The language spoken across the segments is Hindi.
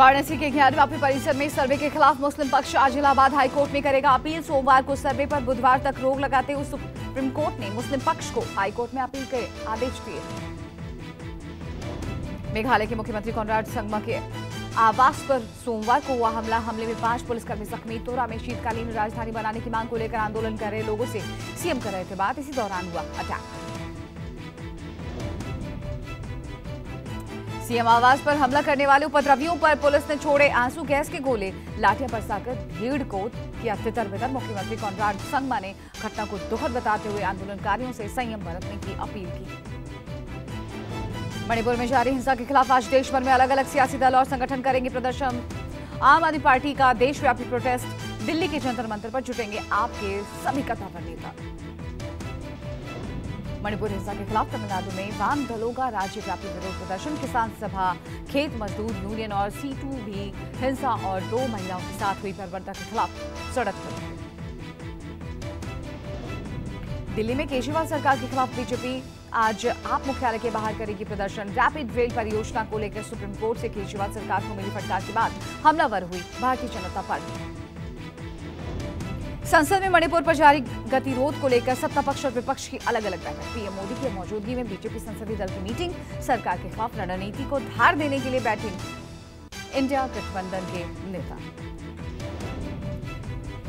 वाराणसी के ज्ञानवापी परिसर में सर्वे के खिलाफ मुस्लिम पक्ष आज इलाहाबाद हाईकोर्ट में करेगा अपील। सोमवार को सर्वे पर बुधवार तक रोक लगाते हुए सुप्रीम कोर्ट ने मुस्लिम पक्ष को हाईकोर्ट में अपील के आदेश दिए। मेघालय के मुख्यमंत्री कोनराड संगमा के आवास पर सोमवार को हुआ हमले में 5 पुलिसकर्मी जख्मी। तोरा में शीतकालीन राजधानी बनाने की मांग को लेकर आंदोलन कर रहे लोगों से सीएम कर रहे थे बात। इसी दौरान हुआ अटैक। सीएम आवास पर हमला करने वाले उपद्रवियों पर पुलिस ने छोड़े आंसू गैस के गोले, लाठियां बरसाकर भीड़ को किया तितर-बितर। मुख्यमंत्री कोनराड संगमा ने घटना को दुखद बताते हुए आंदोलनकारियों से संयम बरतने की अपील की। मणिपुर में जारी हिंसा के खिलाफ आज देश भर में अलग अलग सियासी दल और संगठन करेंगे प्रदर्शन। आम आदमी पार्टी का देशव्यापी प्रोटेस्ट, दिल्ली के जंतर मंतर पर जुटेंगे आपके सभी कद्दावर नेता। मणिपुर हिंसा के खिलाफ तमिलनाडु में वाम दलों का राज्यव्यापी विरोध प्रदर्शन। किसान सभा, खेत मजदूर यूनियन और C2 भी हिंसा और 2 महिलाओं के साथ हुई बर्बरता के खिलाफ सड़क पर। दिल्ली में केजरीवाल सरकार के खिलाफ बीजेपी आज आप मुख्यालय के बाहर करेगी प्रदर्शन। रैपिड रेल परियोजना को लेकर सुप्रीम कोर्ट से केजरीवाल सरकार को मिली फटकार के बाद हमलावर हुई भारतीय जनता पार्टी। संसद में मणिपुर पर जारी गतिरोध को लेकर सत्ता पक्ष और विपक्ष की अलग अलग बैठक। पीएम मोदी की मौजूदगी में बीजेपी संसदीय दल की मीटिंग। सरकार के खिलाफ रणनीति को धार देने के लिए बैठे इंडिया गठबंधन के नेता।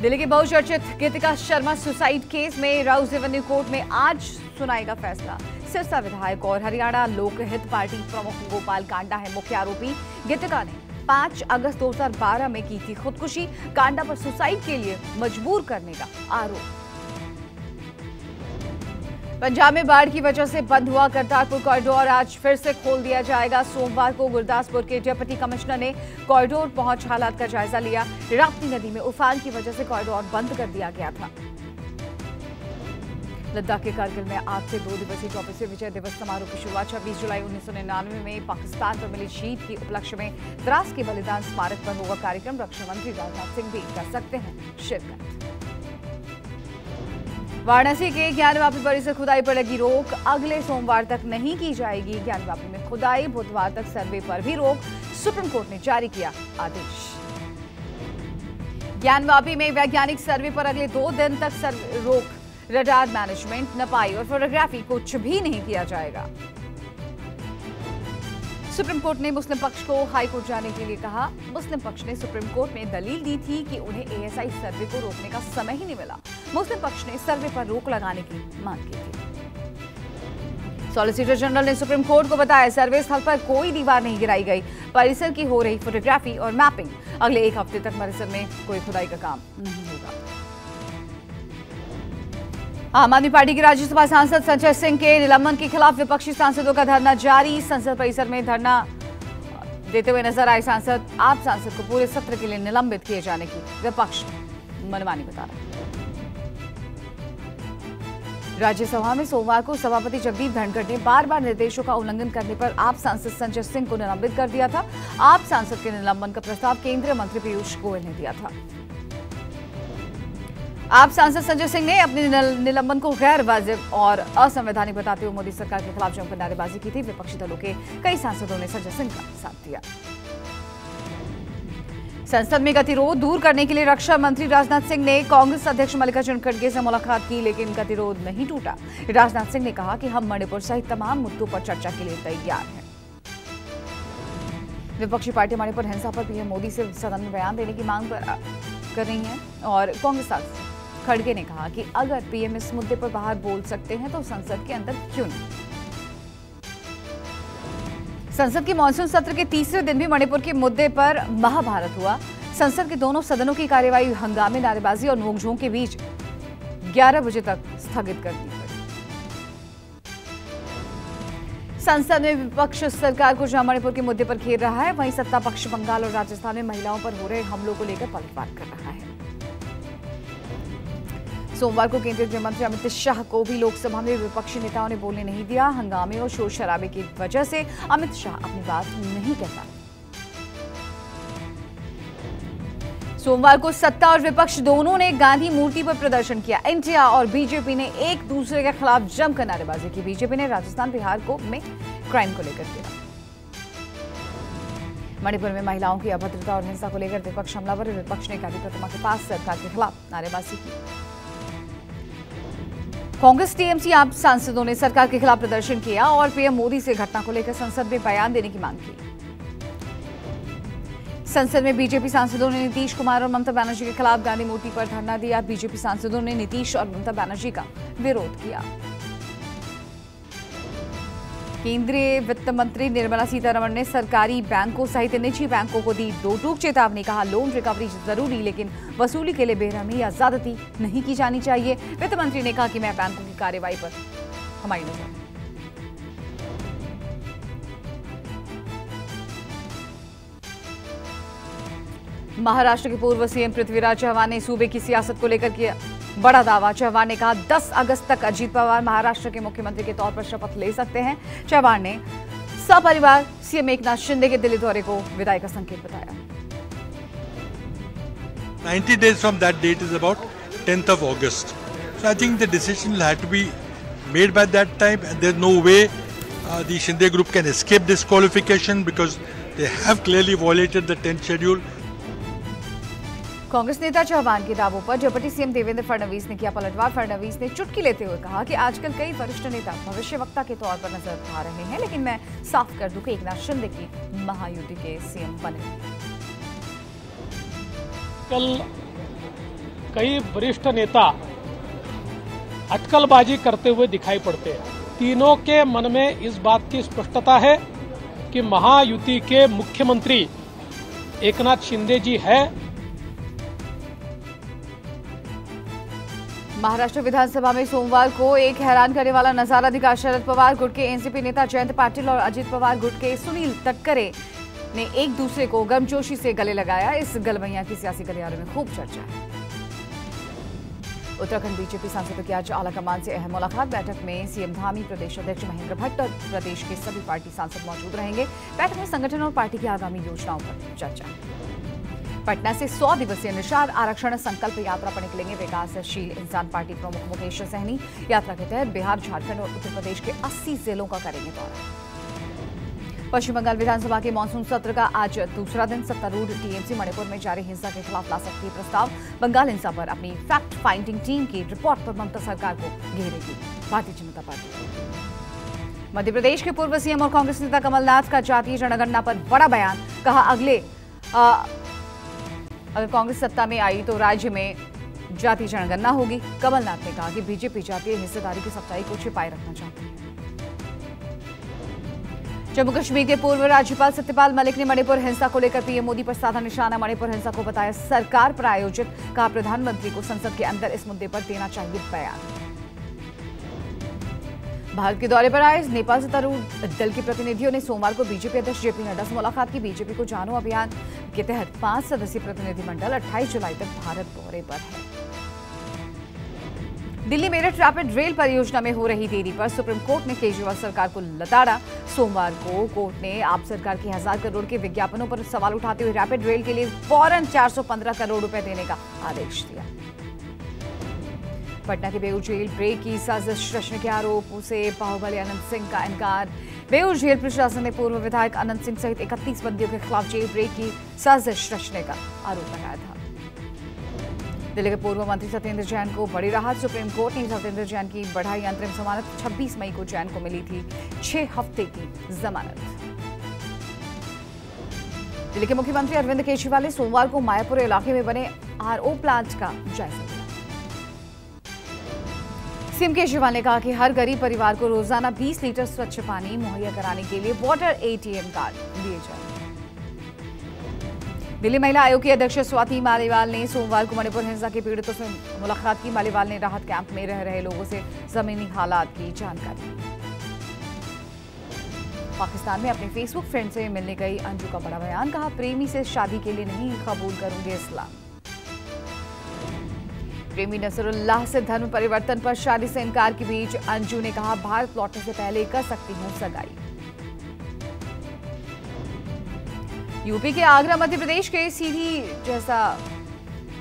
दिल्ली के बहुचर्चित गीतिका शर्मा सुसाइड केस में राउस एवेन्यू कोर्ट में आज सुनाएगा फैसला। सिरसा विधायक और हरियाणा लोकहित पार्टी प्रमुख गोपाल कांडा है मुख्य आरोपी। गीतिका ने 5 अगस्त 2012 में की थी खुदकुशी। कांडा पर सुसाइड के लिए मजबूर करने का आरोप। पंजाब में बाढ़ की वजह से बंद हुआ करतारपुर कॉरिडोर आज फिर से खोल दिया जाएगा। सोमवार को गुरदासपुर के डिप्टी कमिश्नर ने कॉरिडोर पहुंच हालात का जायजा लिया। राप्ती नदी में उफान की वजह से कॉरिडोर बंद कर दिया गया था। लद्दाख के कारगिल में आज से 2 दिवसीय 24वें विजय दिवस समारोह की शुरुआत 26 जुलाई 1999 में पाकिस्तान पर मिली जीत के उपलक्ष्य में द्रास के बलिदान स्मारक पर होगा कार्यक्रम। रक्षा मंत्री राजनाथ सिंह भी कर सकते हैं शिरकत। वाराणसी के ज्ञानवापी परिसर खुदाई पर लगी रोक अगले सोमवार तक नहीं की जाएगी। ज्ञानवापी में खुदाई, बुधवार तक सर्वे पर भी रोक। सुप्रीम कोर्ट ने जारी किया आदेश। ज्ञानवापी में वैज्ञानिक सर्वे पर अगले 2 दिन तक रोक। रडार मैनेजमेंट, नपाई और फोटोग्राफी कुछ भी नहीं किया जाएगा। सुप्रीम कोर्ट ने मुस्लिम पक्ष को हाईकोर्ट जाने के लिए कहा। मुस्लिम पक्ष ने सुप्रीम कोर्ट में दलील दी थी कि उन्हें ASI सर्वे को रोकने का समय ही नहीं मिला। मुस्लिम पक्ष ने सर्वे पर रोक लगाने की मांग की थी। सॉलिसिटर जनरल ने सुप्रीम कोर्ट को बताया सर्वे स्थल पर कोई दीवार नहीं गिराई गई। परिसर की हो रही फोटोग्राफी और मैपिंग। अगले 1 हफ्ते तक परिसर में कोई खुदाई का काम नहीं होगा। आम आदमी पार्टी के राज्यसभा सांसद संजय सिंह के निलंबन के खिलाफ विपक्षी सांसदों का धरना जारी। संसद परिसर में धरना देते हुए नजर आए सांसद। आप सांसद को पूरे सत्र के लिए निलंबित किए जाने की विपक्ष मनमानी बता रहा है। राज्यसभा में सोमवार को सभापति जगदीप धनखड़ ने बार-बार निर्देशों का उल्लंघन करने पर आप सांसद संजय सिंह को निलंबित कर दिया था। आप सांसद के निलंबन का प्रस्ताव केंद्रीय मंत्री पीयूष गोयल ने दिया था। आप सांसद संजय सिंह ने अपने निलंबन को गैर वाजिब और असंवैधानिक बताते हुए मोदी सरकार के खिलाफ जमकर नारेबाजी की थी। विपक्षी दलों के कई सांसदों ने संजय सिंह का साथ दिया। संसद में गतिरोध दूर करने के लिए रक्षा मंत्री राजनाथ सिंह ने कांग्रेस अध्यक्ष मल्लिकार्जुन खड़गे से मुलाकात की, लेकिन गतिरोध नहीं टूटा। राजनाथ सिंह ने कहा कि हम मणिपुर सहित तमाम मुद्दों पर चर्चा के लिए तैयार हैं। विपक्षी पार्टी मणिपुर हिंसा पर पीएम मोदी से सदन में बयान देने की मांग कर रही है और कांग्रेस सांसद खड़गे ने कहा कि अगर पीएम इस मुद्दे पर बाहर बोल सकते हैं तो संसद के अंदर क्यों नहीं। संसद के मानसून सत्र के तीसरे दिन भी मणिपुर के मुद्दे पर महाभारत हुआ। संसद के दोनों सदनों की कार्यवाही हंगामे, नारेबाजी और नोकझोंक के बीच 11 बजे तक स्थगित कर दी गई। संसद में विपक्ष सरकार को जहां मणिपुर के मुद्दे पर घेर रहा है, वहीं सत्ता पक्ष बंगाल और राजस्थान में महिलाओं पर हो रहे हमलों को लेकर पलटवार कर रहा है। सोमवार को केंद्रीय गृह मंत्री अमित शाह को भी लोकसभा में विपक्षी नेताओं ने बोलने नहीं दिया। हंगामे और शोर शराबे की वजह से अमित शाह अपनी बात नहीं कह पाए। सोमवार को सत्ता और विपक्ष दोनों ने गांधी मूर्ति पर प्रदर्शन किया। इंडिया और बीजेपी ने एक दूसरे के खिलाफ जमकर नारेबाजी की। बीजेपी ने राजस्थान, बिहार में क्राइम को लेकर किया। मणिपुर में महिलाओं की अभद्रता और हिंसा को लेकर विपक्ष हमलावर, विपक्ष ने गांधी प्रतिमा के पास सरकार के खिलाफ नारेबाजी की। कांग्रेस टीएमसी आप सांसदों ने सरकार के खिलाफ प्रदर्शन किया और पीएम मोदी से घटना को लेकर संसद में बयान देने की मांग की। संसद में बीजेपी सांसदों ने नीतीश कुमार और ममता बनर्जी के खिलाफ गांधी मूर्ति पर धरना दिया। बीजेपी सांसदों ने नीतीश और ममता बनर्जी का विरोध किया। केंद्रीय वित्त मंत्री निर्मला सीतारमण ने सरकारी बैंकों सहित निजी बैंकों को दी दो टूक चेतावनी। कहा, लोन रिकवरी जरूरी, लेकिन वसूली के लिए बेरहमी या ज्यादती नहीं की जानी चाहिए। वित्त मंत्री ने कहा कि मैं बैंकों की कार्रवाई पर हमारी नजर। महाराष्ट्र के पूर्व सीएम पृथ्वीराज चव्हाण ने सूबे की सियासत को लेकर किया बड़ा दावा। चव्हाण ने कहा, 10 अगस्त तक अजीत पवार महाराष्ट्र के मुख्यमंत्री के तौर पर शपथ ले सकते हैं। चव्हाण ने सपरिवार सीएम एकनाथ शिंदे के दिल्ली दौरे को विदाई का संकेत बताया। 90 days from that date is about 10th of August. So I think the decision will have to be made by that time, and there's no way the Shinde group can escape disqualification because they have clearly violated the 10th schedule. Congress नेता चव्हाण के दावों पर डिप्टी सीएम देवेंद्र फडणवीस ने किया पलटवार। फडणवीस ने चुटकी लेते हुए कहा कि आजकल कई वरिष्ठ नेता भविष्यवक्ता के तौर पर नजर आ रहे हैं, लेकिन मैं साफ कर दूं कि एकनाथ शिंदे की महायुति के सीएम बने। कल कई वरिष्ठ नेता अटकलबाजी करते हुए दिखाई पड़ते हैं। तीनों के मन में इस बात की स्पष्टता है कि महायुति के मुख्यमंत्री एकनाथ शिंदे जी है। महाराष्ट्र विधानसभा में सोमवार को एक हैरान करने वाला नजारा दिखा। शरद पवार गुट के एनसीपी नेता जयंत पाटिल और अजित पवार गुट के सुनील तटकरे ने एक दूसरे को गर्मजोशी से गले लगाया। इस गलवैया की सियासी गलियारों में खूब चर्चा है। उत्तराखंड बीजेपी सांसदों की आज आलाकमान से अहम मुलाकात। बैठक में सीएम धामी, प्रदेश अध्यक्ष महेंद्र भट्ट और प्रदेश के सभी पार्टी सांसद मौजूद रहेंगे। बैठक में संगठन और पार्टी की आगामी योजनाओं पर चर्चा। पटना से 100 दिवसीय निषाद आरक्षण संकल्प यात्रा पर निकलेंगे विकासशील इंसान पार्टी प्रमुख मुकेश सहनी। यात्रा के तहत बिहार, झारखंड और उत्तर प्रदेश के 80 जिलों का करेंगे दौरा। पश्चिम बंगाल विधानसभा के मानसून सत्र का आज दूसरा दिन। सत्तारूढ़ टीएमसी मणिपुर में जारी हिंसा के खिलाफ ला सकती है प्रस्ताव। बंगाल हिंसा पर अपनी फैक्ट फाइंडिंग टीम की रिपोर्ट पर ममता सरकार को घेरेगी भारतीय जनता पार्टी। मध्य प्रदेश के पूर्व सीएम और कांग्रेस नेता कमलनाथ का जातीय जनगणना पर बड़ा बयान। कहा, अगर कांग्रेस सत्ता में आई तो राज्य में जातीय जनगणना होगी। कमलनाथ ने कहा कि बीजेपी जातीय हिस्सेदारी की सच्चाई को छिपाए रखना चाहती है। जम्मू कश्मीर के पूर्व राज्यपाल सत्यपाल मलिक ने मणिपुर हिंसा को लेकर पीएम मोदी पर साधा निशाना। मणिपुर हिंसा को बताया सरकार प्रायोजित। कहा, प्रधानमंत्री को संसद के अंदर इस मुद्दे पर देना चाहिए बयान। भारत के दौरे पर आए नेपाल सत्तारूढ़ दल के प्रतिनिधियों ने सोमवार को बीजेपी अध्यक्ष जेपी नड्डा से मुलाकात की। बीजेपी को जानो अभियान के तहत 5 सदस्यीय प्रतिनिधिमंडल 28 जुलाई तक भारत दौरे पर है। दिल्ली मेरठ रैपिड रेल परियोजना में हो रही देरी पर सुप्रीम कोर्ट ने केजरीवाल सरकार को लताड़ा। सोमवार को कोर्ट ने आप सरकार के 1000 करोड़ के विज्ञापनों पर सवाल उठाते हुए रैपिड रेल के लिए फौरन 415 करोड़ रुपए देने का आदेश दिया। पटना के बेऊर जेल ब्रेक की साजिश रचने के आरोपों से बाहुबली अनंत सिंह का इनकार। बेऊर जेल प्रशासन ने पूर्व विधायक अनंत सिंह सहित 31 बंदियों के खिलाफ जेल ब्रेक की साजिश रचने का आरोप लगाया था। दिल्ली के पूर्व मंत्री सत्येंद्र जैन को बड़ी राहत। सुप्रीम कोर्ट ने सत्येंद्र जैन की बढ़ाई अंतरिम जमानत। 26 मई को जैन को मिली थी 6 हफ्ते की जमानत। दिल्ली के मुख्यमंत्री अरविंद केजरीवाल ने सोमवार को मायापुर इलाके में बने आरओ प्लांट का जायजा लिया। सीएम केजरीवाल ने कहा कि हर गरीब परिवार को रोजाना 20 लीटर स्वच्छ पानी मुहैया कराने के लिए वाटर एटीएम कार्ड दिए जाएंगे। दिल्ली महिला आयोग की अध्यक्ष स्वाति मालीवाल ने सोमवार को मणिपुर हिंसा के पीड़ितों से मुलाकात की। मालीवाल ने राहत कैंप में रह रहे लोगों से जमीनी हालात की जानकारी दी। पाकिस्तान में अपने फेसबुक फ्रेंड से मिलने गई अंजू का बड़ा बयान। कहा, प्रेमी से शादी के लिए नहीं कबूल करूंगी इस्लाम। प्रेमी नसरुल्लाह से धर्म परिवर्तन पर शादी से इनकार के बीच अंजू ने कहा, भारत लौटने से पहले कर सकती हूं सगाई। यूपी के आगरा मध्य प्रदेश के सीधी जैसा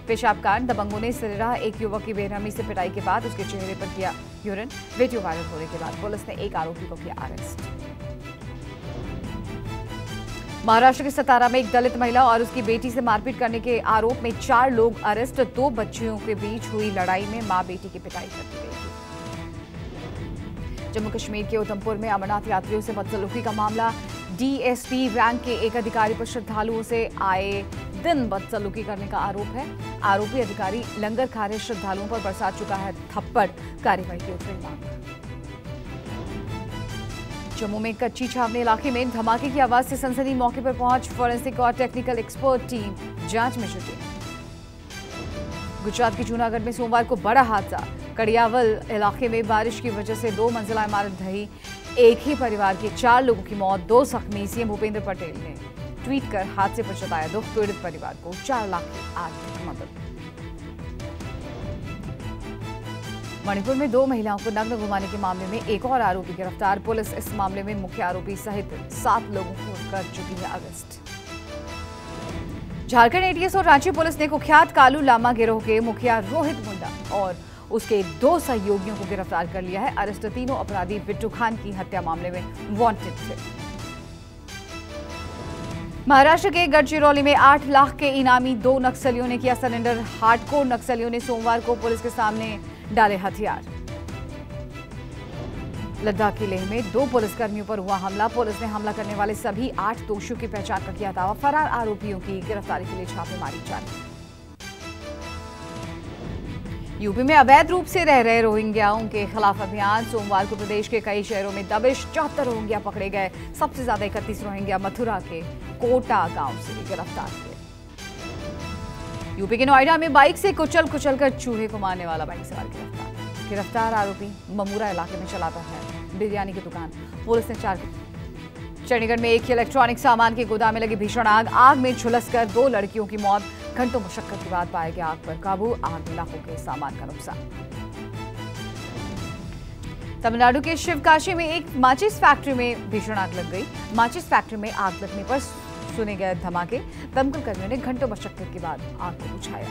पेशाब कांड। दबंगों ने सिरहा एक युवक की बेरहमी से पिटाई के बाद उसके चेहरे पर किया यूरिन। वीडियो वायरल होने के बाद पुलिस ने एक आरोपी को किया अरेस्ट। महाराष्ट्र के सतारा में एक दलित महिला और उसकी बेटी से मारपीट करने के आरोप में 4 लोग अरेस्ट। 2 बच्चियों के बीच हुई लड़ाई में मां बेटी की पिटाई कर दी गई थी। जम्मू कश्मीर के उधमपुर में अमरनाथ यात्रियों से बदसलूकी का मामला। डीएसपी रैंक के एक अधिकारी पर श्रद्धालुओं से आए दिन बदसलूकी करने का आरोप है। आरोपी अधिकारी लंगर खा रहे श्रद्धालुओं पर बरसा चुका है थप्पड़। कार्रवाई की उठ रही मांग। जम्मू में कच्ची छावनी इलाके में धमाके की आवाज से सनसनी। मौके पर पहुंच फोरेंसिक और टेक्निकल एक्सपर्ट टीम जांच में जुटी। गुजरात के जूनागढ़ में सोमवार को बड़ा हादसा। कड़ियावल इलाके में बारिश की वजह से 2 मंजिला इमारत ढही। एक ही परिवार के 4 लोगों की मौत, 2 जख्मी। सीएम भूपेंद्र पटेल ने ट्वीट कर हादसे पर जताया दुख। पीड़ित परिवार को 4 लाख की आर्थिक मदद। मणिपुर में 2 महिलाओं को नग्न घुमाने के मामले में एक और आरोपी गिरफ्तार। पुलिस इस मामले में मुख्य आरोपी सहित 7 लोगों को कर चुकी है अरेस्ट। झारखंड एटीएस और रांची पुलिस ने कुख्यात कालू लामा गिरोह के मुखिया रोहित मुंडा और उसके 2 सहयोगियों को गिरफ्तार कर लिया है। अरेस्ट तीनों अपराधी बिट्टू खान की हत्या मामले में वांटेड थे। महाराष्ट्र के गढ़चिरौली में 8 लाख के इनामी 2 नक्सलियों ने किया सरेंडर। हार्डकोर नक्सलियों ने सोमवार को पुलिस के सामने डाले हथियार। लद्दाख के लेह में 2 पुलिसकर्मियों पर हुआ हमला। पुलिस ने हमला करने वाले सभी 8 दोषियों की पहचान का किया दावा। फरार आरोपियों की गिरफ्तारी के लिए छापेमारी जारी। यूपी में अवैध रूप से रह रहे रोहिंग्याओं के खिलाफ अभियान। सोमवार को प्रदेश के कई शहरों में दबिश। 74 रोहिंग्या पकड़े गए। सबसे ज्यादा 31 रोहिंग्या मथुरा के कोटा गांव से गिरफ्तार हुए। यूपी के नोएडा में बाइक से कुचल कर चूहे को मारने वाला बाइक सवार गिरफ्तार। गिरफ्तार आरोपी ममूरा इलाके में चलाता है बिरयानी की दुकान। पुलिस ने 4। चंडीगढ़ में एक इलेक्ट्रॉनिक सामान के गोदाम में लगी भीषण आग में झुलसकर 2 लड़कियों की मौत। घंटों मुशक्कत के बाद पाया गया आग पर काबू। आग में लाखों के सामान का नुकसान। तमिलनाडु के शिवकाशी में एक माचिस फैक्ट्री में भीषण आग लग गई। माचिस फैक्ट्री में आग लगने पर सुने गए धमाके। दमकल कर्मियों ने घंटों मशक्कत के बाद आग को बुझाया।